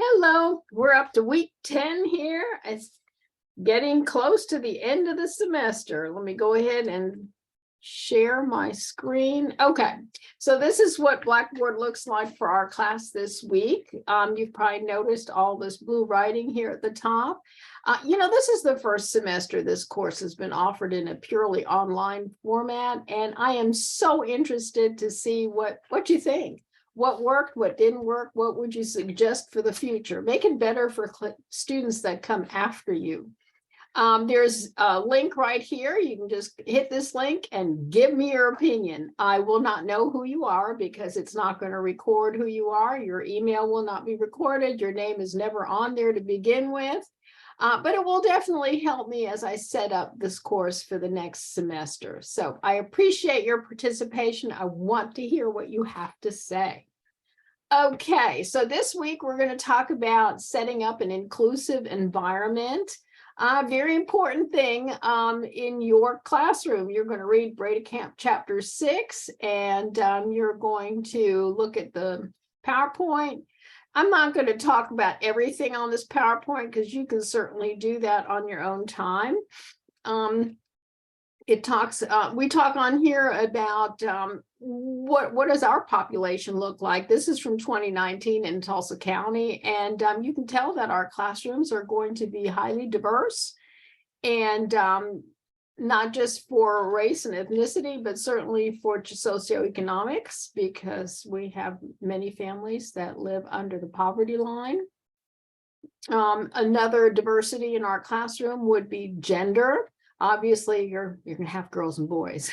Hello, we're up to week 10 here. It's getting close to the end of the semester. Let me go ahead and share my screen. Okay, so this is what Blackboard looks like for our class this week. You've probably noticed all this blue writing here at the top. This is the first semester this course has been offered in a purely online format, and I am so interested to see what you think. What worked, what didn't work, what would you suggest for the future? Make it better for students that come after you. There's a link right here. You can just hit this link and give me your opinion. I will not know who you are because it's not going to record who you are. Your email will not be recorded. Your name is never on there to begin with. But it will definitely help me as I set up this course for the next semester. So I appreciate your participation. I want to hear what you have to say. Okay, so this week we're going to talk about setting up an inclusive environment. Very important thing in your classroom. You're going to read Breda Camp Chapter 6, and you're going to look at the PowerPoint. I'm not going to talk about everything on this PowerPoint because you can certainly do that on your own time. We talk on here about what does our population look like. This is from 2019 in Tulsa County, and you can tell that our classrooms are going to be highly diverse, and not just for race and ethnicity, but certainly for socioeconomics, because we have many families that live under the poverty line. Another diversity in our classroom would be gender. Obviously, you're going to have girls and boys.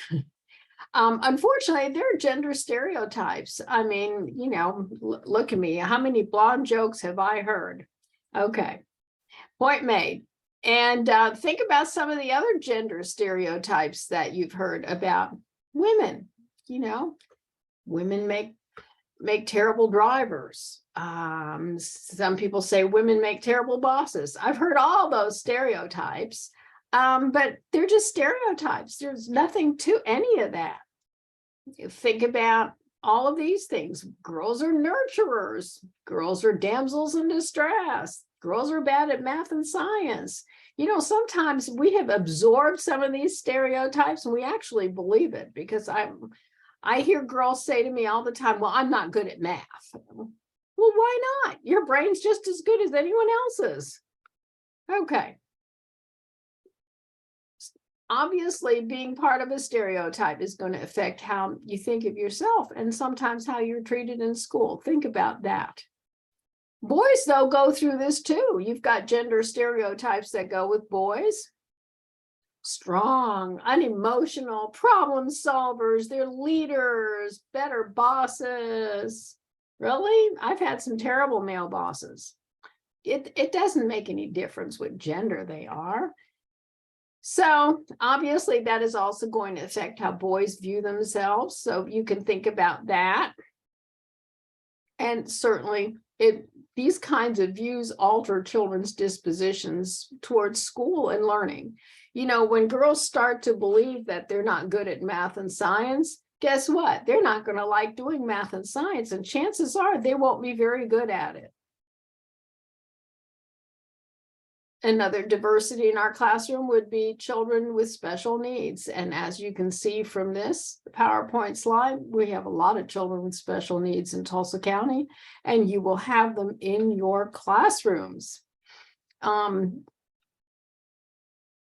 Unfortunately, there are gender stereotypes. I mean, look at me. How many blonde jokes have I heard? Okay, point made. And think about some of the other gender stereotypes that you've heard about women. Women make terrible drivers. Some people say women make terrible bosses. I've heard all those stereotypes, but they're just stereotypes. There's nothing to any of that. Think about all of these things. Girls are nurturers. Girls are damsels in distress. Girls are bad at math and science. Sometimes we have absorbed some of these stereotypes and we actually believe it, because I hear girls say to me all the time, well, I'm not good at math. Well, why not? Your brain's just as good as anyone else's. Okay. Obviously, being part of a stereotype is going to affect how you think of yourself and sometimes how you're treated in school. Think about that. Boys, though, go through this too. You've got gender stereotypes that go with boys. Strong, unemotional, problem solvers, they're leaders, better bosses. Really? I've had some terrible male bosses. It doesn't make any difference what gender they are. So obviously that is also going to affect how boys view themselves. So you can think about that. And certainly these kinds of views alter children's dispositions towards school and learning. When girls start to believe that they're not good at math and science, guess what? They're not going to like doing math and science, and chances are they won't be very good at it. Another diversity in our classroom would be children with special needs. And as you can see from this PowerPoint slide, we have a lot of children with special needs in Tulsa County, and you will have them in your classrooms.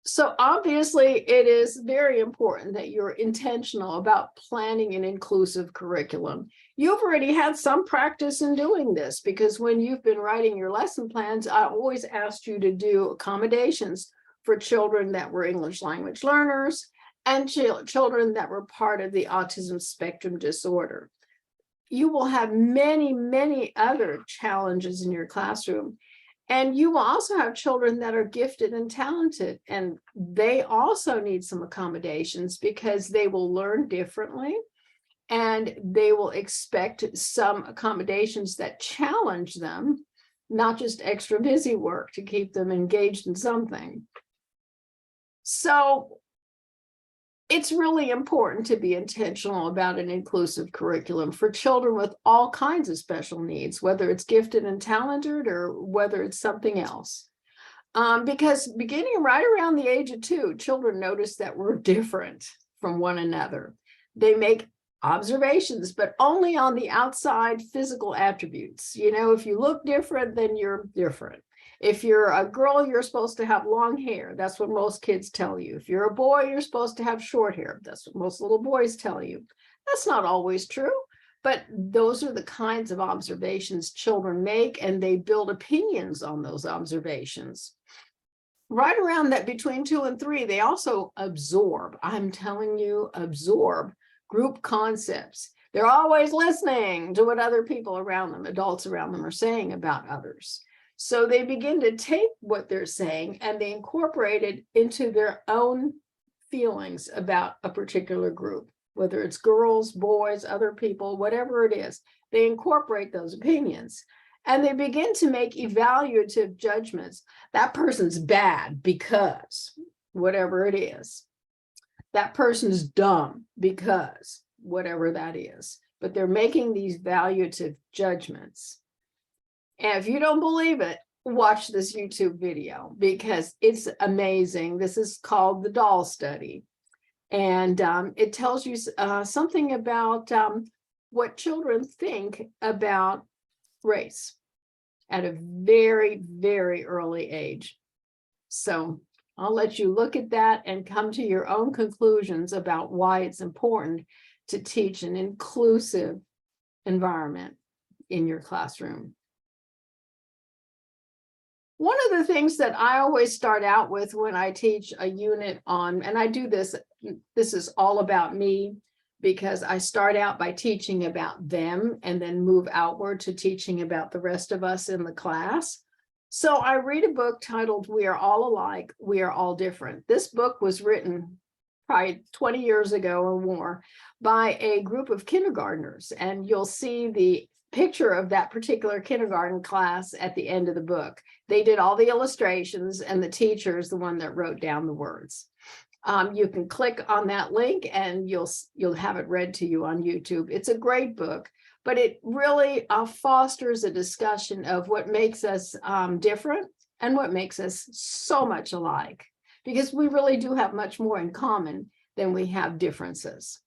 So obviously, it is very important that you're intentional about planning an inclusive curriculum. You've already had some practice in doing this, because when you've been writing your lesson plans, I always asked you to do accommodations for children that were English language learners and children that were part of the autism spectrum disorder. You will have many, many other challenges in your classroom. And you will also have children that are gifted and talented, and they also need some accommodations because they will learn differently, and they will expect some accommodations that challenge them, not just extra busy work to keep them engaged in something. So it's really important to be intentional about an inclusive curriculum for children with all kinds of special needs, whether it's gifted and talented or whether it's something else. Because beginning right around the age of 2, children notice that we're different from one another. They make observations, but only on the outside physical attributes. You know, if you look different, then you're different. If you're a girl, you're supposed to have long hair. That's what most kids tell you. If you're a boy, you're supposed to have short hair. That's what most little boys tell you. That's not always true, but those are the kinds of observations children make, and they build opinions on those observations. Right around that between 2 and 3, they also absorb. I'm telling you, absorb group concepts. They're always listening to what other people around them, adults around them, are saying about others. So they begin to take what they're saying and they incorporate it into their own feelings about a particular group, whether it's girls, boys, other people, whatever it is. They incorporate those opinions and they begin to make evaluative judgments. That person's bad because whatever it is. That person's dumb because whatever that is. But they're making these evaluative judgments. And if you don't believe it, watch this YouTube video because it's amazing. This is called the doll study. And it tells you something about what children think about race at a very, very early age. So I'll let you look at that and come to your own conclusions about why it's important to teach an inclusive environment in your classroom. One of the things that I always start out with when I teach a unit on, and I do this is all about me, because I start out by teaching about them and then move outward to teaching about the rest of us in the class. So I read a book titled We Are All Alike, We Are All Different. This book was written probably 20 years ago or more by a group of kindergartners, and you'll see the picture of that particular kindergarten class at the end of the book. They did all the illustrations and the teacher is the one that wrote down the words. You can click on that link and you'll have it read to you on YouTube. It's a great book, but it really fosters a discussion of what makes us different and what makes us so much alike, because we really do have much more in common than we have differences.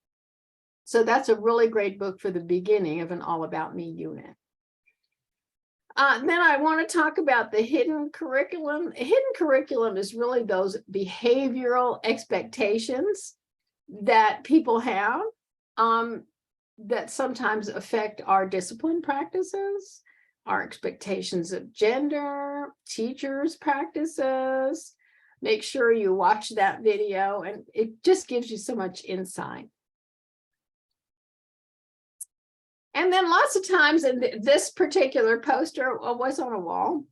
So that's a really great book for the beginning of an All About Me unit. Then I want to talk about the hidden curriculum. Hidden curriculum is really those behavioral expectations that people have that sometimes affect our discipline practices, our expectations of gender, teachers' practices. Make sure you watch that video, and it just gives you so much insight. And then lots of times, and this particular poster was on a wall,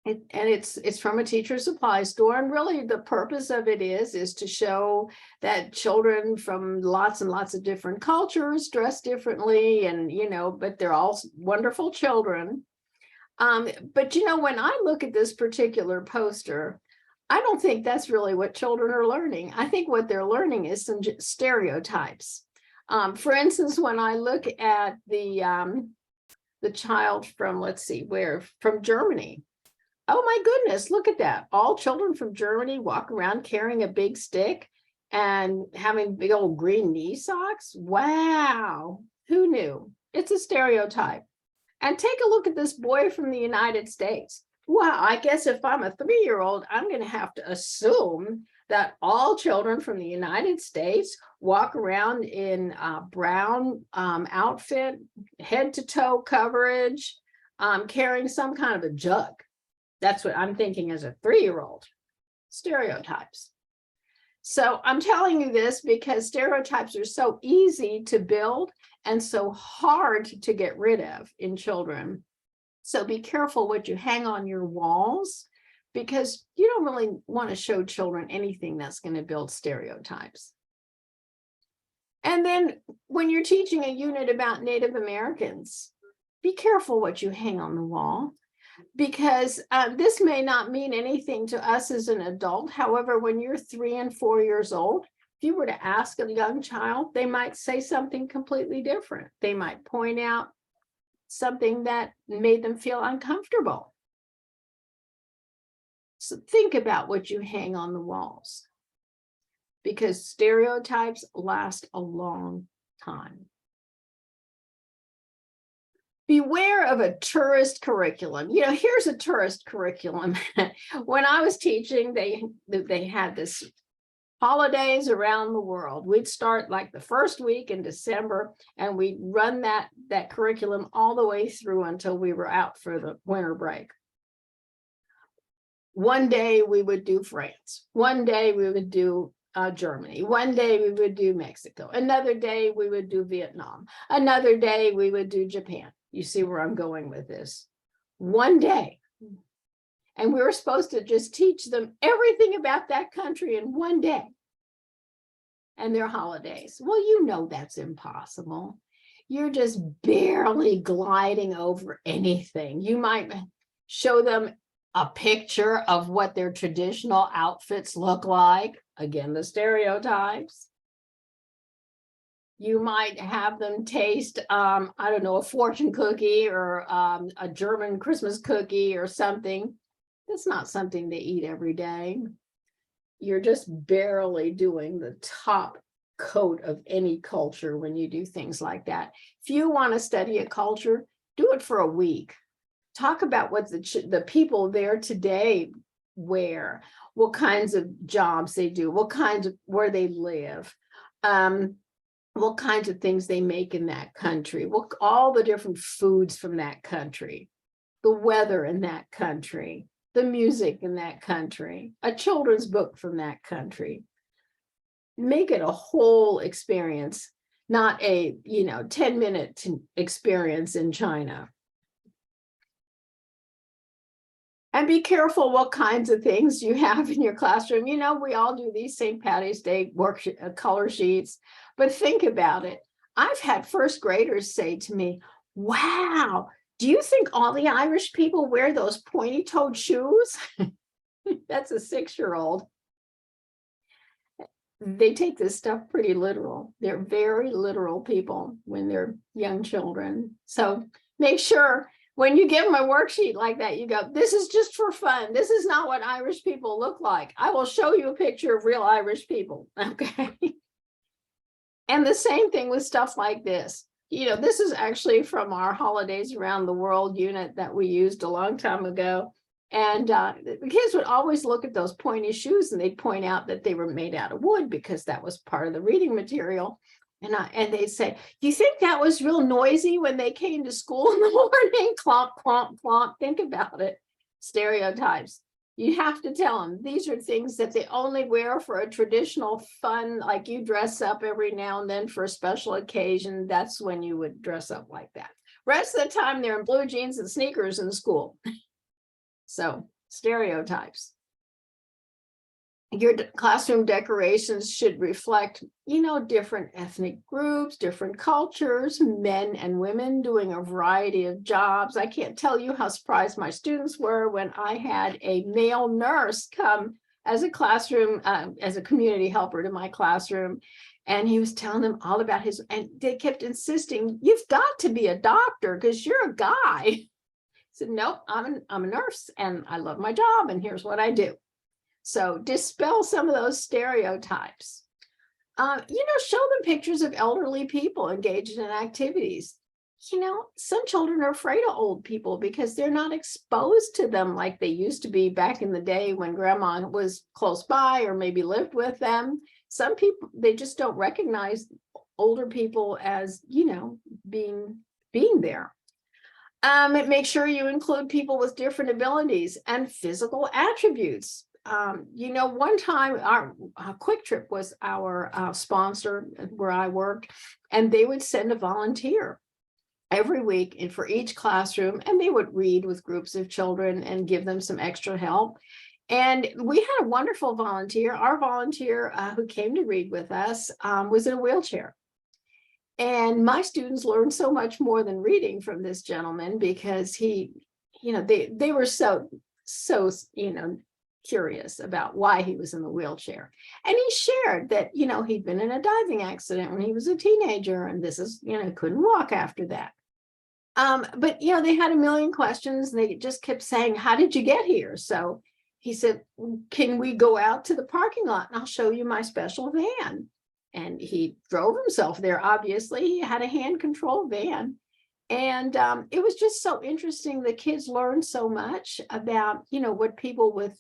and it's from a teacher supply store. And really the purpose of it is to show that children from lots and lots of different cultures dress differently, and, you know, but they're all wonderful children. But, you know, when I look at this particular poster, I don't think that's really what children are learning. I think what they're learning is some stereotypes. For instance, when I look at the child from, let's see, where, from Germany. Oh my goodness, look at that. All children from Germany walk around carrying a big stick and having big old green knee socks. Wow, who knew? It's a stereotype. And take a look at this boy from the United States. Wow, I guess if I'm a 3-year-old, I'm going to have to assume that all children from the United States walk around in brown outfit, head to toe coverage, carrying some kind of a jug. That's what I'm thinking as a 3-year-old. Stereotypes. So I'm telling you this because stereotypes are so easy to build and so hard to get rid of in children. So be careful what you hang on your walls, because you don't really want to show children anything that's going to build stereotypes. And then when you're teaching a unit about Native Americans, be careful what you hang on the wall, because this may not mean anything to us as an adult. However, when you're 3 and 4 years old, If you were to ask a young child, they might say something completely different. They might point out something that made them feel uncomfortable. So think about what you hang on the walls, because stereotypes last a long time. Beware of a tourist curriculum. You know, here's a tourist curriculum. When I was teaching, they had this holidays around the world. We'd start like the first week in December, and we'd run that curriculum all the way through until we were out for the winter break. One day we would do France. One day we would do Germany. One day we would do Mexico. Another day we would do Vietnam. Another day we would do Japan. You see where I'm going with this? One day. And we were supposed to just teach them everything about that country in one day and their holidays. Well, you know that's impossible. You're just barely gliding over anything. You might show them a picture of what their traditional outfits look like. Again, the stereotypes. You might have them taste, I don't know, a fortune cookie or a German Christmas cookie or something. That's not something they eat every day. You're just barely doing the top coat of any culture when you do things like that. If you want to study a culture, do it for a week. Talk about what the people there today wear, what kinds of jobs they do, what kinds of, where they live, what kinds of things they make in that country, what all the different foods from that country, the weather in that country, the music in that country, a children's book from that country. Make it a whole experience, not a 10-minute experience in China. And be careful what kinds of things you have in your classroom. You know, we all do these St. Patty's Day color sheets, but think about it. I've had first graders say to me, wow, do you think all the Irish people wear those pointy-toed shoes? That's a 6-year-old. They take this stuff pretty literal. They're very literal people when they're young children. So make sure when you give them a worksheet like that, you go, this is just for fun. This is not what Irish people look like. I will show you a picture of real Irish people, okay? And the same thing with stuff like this. You know, this is actually from our Holidays Around the World unit that we used a long time ago. And the kids would always look at those pointy shoes and they'd point out that they were made out of wood because that was part of the reading material. And they'd say, do you think that was real noisy when they came to school in the morning? Clomp, clomp, clomp. Think about it. Stereotypes. You have to tell them these are things that they only wear for a traditional fun, like you dress up every now and then for a special occasion. That's when you would dress up like that. Rest of the time, they're in blue jeans and sneakers in school. So stereotypes. Your classroom decorations should reflect, different ethnic groups, different cultures, men and women doing a variety of jobs. I can't tell you how surprised my students were when I had a male nurse come as a classroom, as a community helper to my classroom. And he was telling them all about and they kept insisting, you've got to be a doctor because you're a guy. I said, nope, I'm a nurse and I love my job and here's what I do. So dispel some of those stereotypes. Show them pictures of elderly people engaged in activities. Some children are afraid of old people because they're not exposed to them like they used to be back in the day when grandma was close by or maybe lived with them. Some people, they just don't recognize older people as, being there. Make sure you include people with different abilities and physical attributes. One time our Quick Trip was our sponsor where I worked, and they would send a volunteer every week and for each classroom, and they would read with groups of children and give them some extra help. And we had a wonderful volunteer. Our volunteer who came to read with us was in a wheelchair. And my students learned so much more than reading from this gentleman because they were so curious about why he was in the wheelchair. And he shared that, he'd been in a diving accident when he was a teenager, and this is, couldn't walk after that. But, they had a million questions, and they just kept saying, how did you get here? So he said, can we go out to the parking lot and I'll show you my special van? And he drove himself there. Obviously, he had a hand control van. And it was just so interesting. The kids learned so much about, what people with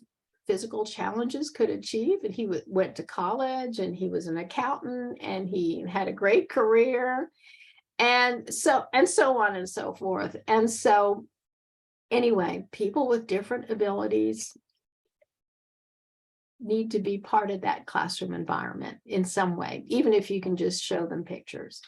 physical challenges could achieve. And he went to college, and he was an accountant, and he had a great career, and so on and so forth. And so anyway, people with different abilities need to be part of that classroom environment in some way, even if you can just show them pictures.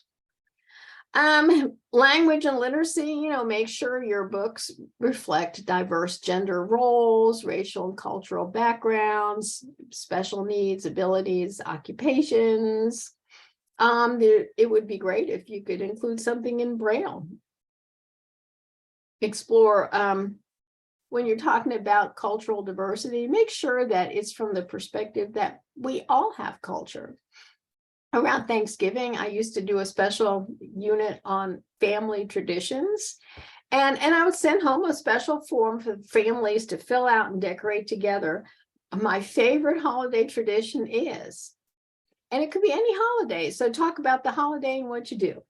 Language and literacy, make sure your books reflect diverse gender roles, racial and cultural backgrounds, special needs, abilities, occupations. It would be great if you could include something in Braille. Explore, when you're talking about cultural diversity, make sure that it's from the perspective that we all have culture. Around Thanksgiving, I used to do a special unit on family traditions, and I would send home a special form for families to fill out and decorate together. My favorite holiday tradition is, and it could be any holiday. So talk about the holiday and what you do.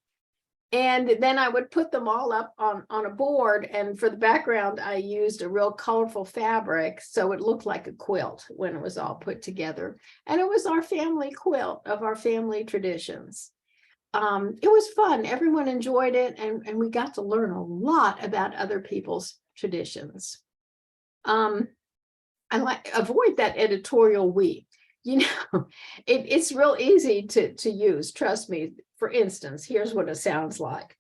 And then I would put them all up on a board. And for the background, I used a real colorful fabric, so it looked like a quilt when it was all put together. And it was our family quilt of our family traditions. It was fun. Everyone enjoyed it. And we got to learn a lot about other people's traditions. And avoid that editorial we. It's real easy to use. Trust me. For instance, here's what it sounds like.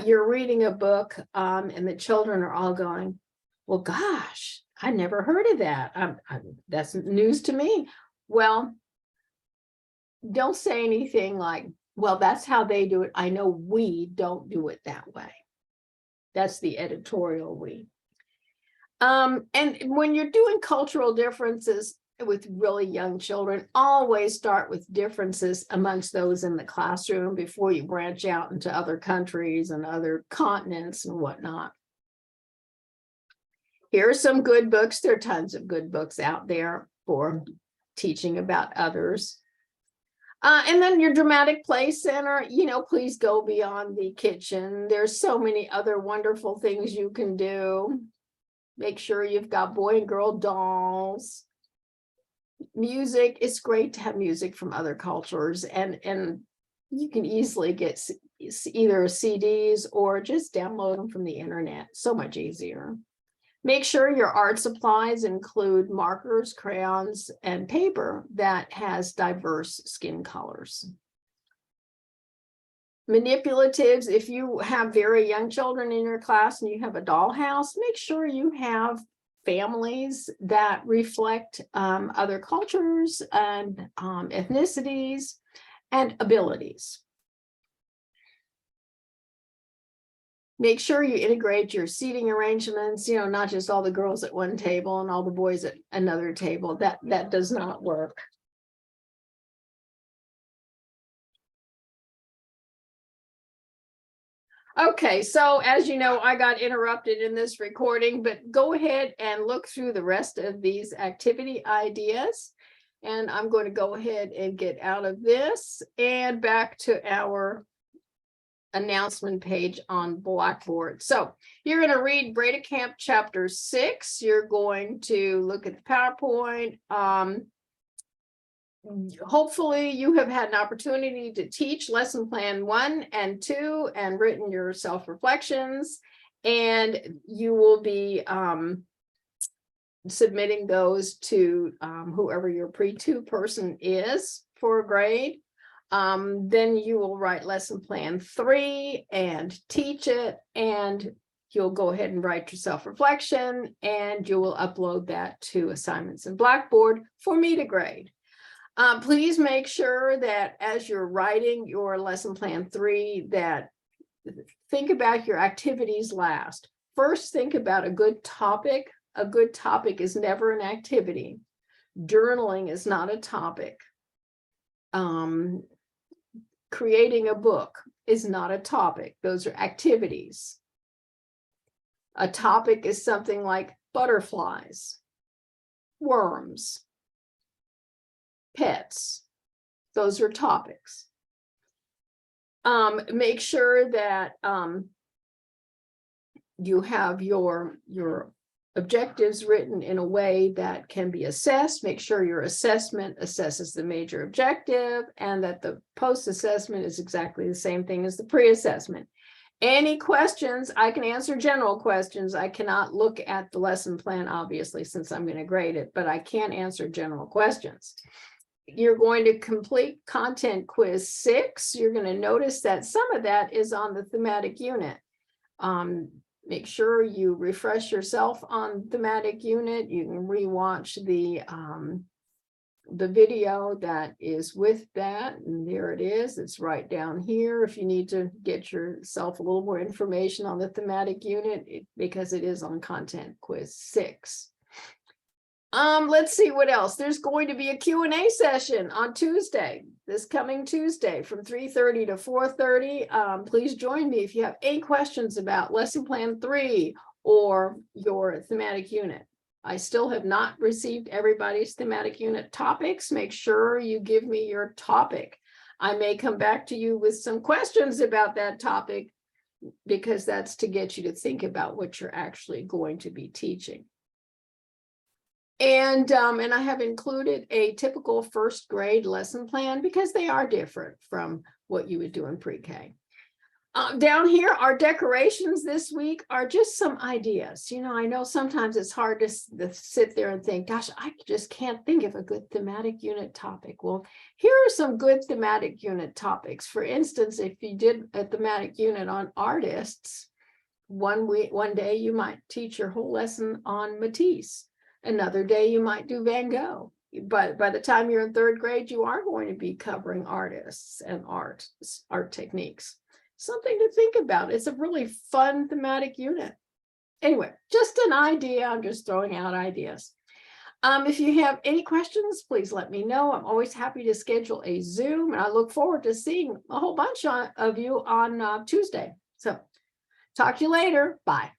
You're reading a book, and the children are all going, well, gosh, I never heard of that. That's news to me. Well, don't say anything like, well, that's how they do it. I know we don't do it that way. That's the editorial we. And when you're doing cultural differences with really young children, always start with differences amongst those in the classroom before you branch out into other countries and other continents and whatnot. Here are some good books. There are tons of good books out there for teaching about others. And then your dramatic play center, please go beyond the kitchen. There's so many other wonderful things you can do. Make sure you've got boy and girl dolls. Music, it's great to have music from other cultures, and you can easily get either CDs or just download them from the internet. So much easier. Make sure your art supplies include markers, crayons, and paper that has diverse skin colors. Manipulatives, if you have very young children in your class and you have a dollhouse, make sure you have families that reflect other cultures and ethnicities and abilities. Make sure you integrate your seating arrangements, not just all the girls at one table and all the boys at another table. That does not work. Okay, so as you know, I got interrupted in this recording, but go ahead and look through the rest of these activity ideas. And I'm going to go ahead and get out of this and back to our announcement page on Blackboard. So you're going to read Breda Camp Chapter 6. You're going to look at the PowerPoint. Hopefully you have had an opportunity to teach lesson plan 1 and 2 and written your self-reflections, and you will be submitting those to whoever your pre-2 person is for a grade. Then you will write lesson plan 3 and teach it, and you'll go ahead and write your self-reflection, and you will upload that to assignments in Blackboard for me to grade. Please make sure that as you're writing your lesson plan 3, that think about your activities last. First, think about a good topic a good topic is never an activity. Journaling is not a topic. Creating a book is not a topic. Those are activities. A topic is something like butterflies, worms, pets. Those are topics. Make sure that you have your objectives written in a way that can be assessed. Make sure your assessment assesses the major objective and that the post-assessment is exactly the same thing as the pre-assessment. Any questions? I can answer general questions. I cannot look at the lesson plan, obviously, since I'm going to grade it, but I can answer general questions. You're going to complete content quiz 6. You're going to notice that some of that is on the thematic unit. Make sure you refresh yourself on thematic unit. You can rewatch the video that is with that, and there it is. It's right down here if you need to get yourself a little more information on the thematic unit, because it is on content quiz 6. Let's see what else. There's going to be a Q&A session on Tuesday, this coming Tuesday from 3:30 to 4:30. Please join me if you have any questions about lesson plan 3 or your thematic unit. I still have not received everybody's thematic unit topics. Make sure you give me your topic. I may come back to you with some questions about that topic, because that's to get you to think about what you're actually going to be teaching. And I have included a typical first grade lesson plan because they are different from what you would do in pre-K. Down here, our decorations this week are just some ideas. You know, I know sometimes it's hard to sit there and think, gosh, I just can't think of a good thematic unit topic. Well, here are some good thematic unit topics. For instance, if you did a thematic unit on artists, one day you might teach your whole lesson on Matisse. Another day you might do Van Gogh. But by the time you're in 3rd grade, you are going to be covering artists and art techniques. Something to think about. It's a really fun thematic unit. Anyway, just an idea. I'm just throwing out ideas. If you have any questions, please let me know. I'm always happy to schedule a Zoom, and I look forward to seeing a whole bunch of you on Tuesday. So talk to you later. Bye.